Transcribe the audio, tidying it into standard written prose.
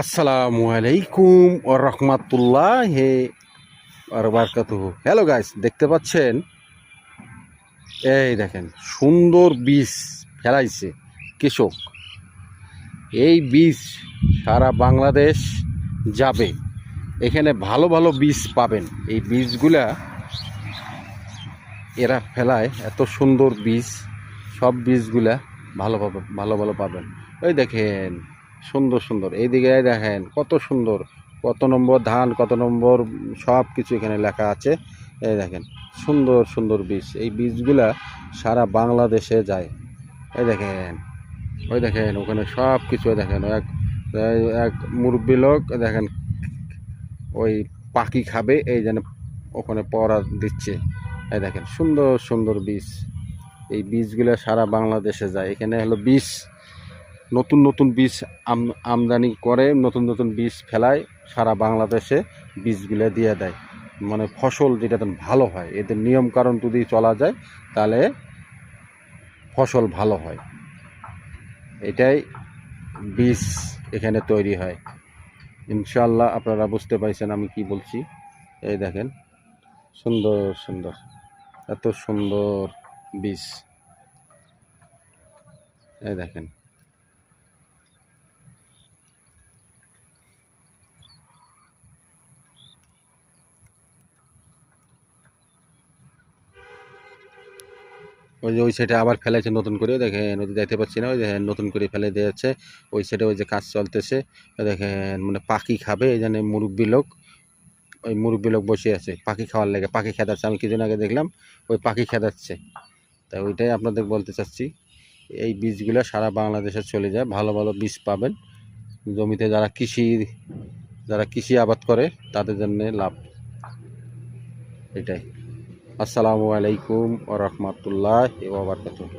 আসসালামু আলাইকুম ও রহমাতুল্লাহ বারাকাতুহু। হ্যালো গাইস, দেখতে পাচ্ছেন এই দেখেন সুন্দর বীজ ফেলাইছে কৃষক। এই বীজ সারা বাংলাদেশ যাবে, এখানে ভালো ভালো বীজ পাবেন। এই বীজগুলা এরা ফেলায়, এত সুন্দর বীজ, সব বীজগুলা ভালো পাবেন, ভালো ভালো পাবেন। ওই দেখেন সুন্দর সুন্দর, এইদিকে দেখেন কত সুন্দর, কত নম্বর ধান, কত নম্বর সব কিছু এখানে লেখা আছে। এই দেখেন সুন্দর সুন্দর বীজ, এই বীজগুলা সারা বাংলাদেশে যায়। এই দেখেন, ওই দেখেন ওখানে সব কিছু দেখেন, এক এক মুরব্বী লোক দেখেন ওই পাখি খাবে এই যেন ওখানে পড়া দিচ্ছে। এই দেখেন সুন্দর সুন্দর বীজ, এই বীজগুলো সারা বাংলাদেশে যায়। এখানে হলো বীজ, নতুন নতুন বীজ আমদানি করে, নতুন নতুন বীজ ফেলায়, সারা বাংলাদেশে বীজগুলো দিয়ে দেয়। মানে ফসল যেটা ভালো হয়, এদের নিয়ম কারণ যদি চলা যায় তাহলে ফসল ভালো হয়। এটাই বীজ এখানে তৈরি হয়। ইনশাল্লাহ আপনারা বুঝতে পারছেন আমি কি বলছি। এই দেখেন সুন্দর সুন্দর, এত সুন্দর বীজ। এই দেখেন ওই যে ওই সাইডে আবার ফেলাইছে নতুন করে, দেখেন ওই যে যাইতে পারছি না, ওই দেখেন নতুন করে ফেলে দিয়েছে। ওই সাইডে ওই যে কাজ চলতেছে, দেখেন মানে পাখি খাবে এই জন্য মুরব্বী লোক, ওই মুরব্বী লোক বসে আছে পাখি খাওয়ার লেগে, পাখি খেদাচ্ছে। আমি কিছুদিন আগে দেখলাম ওই পাখি খেদাচ্ছে। তাই ওইটাই আপনাদের বলতে চাচ্ছি, এই বীজগুলো সারা বাংলাদেশে চলে যায়, ভালো ভালো বীজ পাবেন। জমিতে যারা কৃষি আবাদ করে তাদের জন্য লাভ। এটাই। আসসালামু আলাইকুম ওয়া রাহমাতুল্লাহি ওয়া বারাকাতুহু।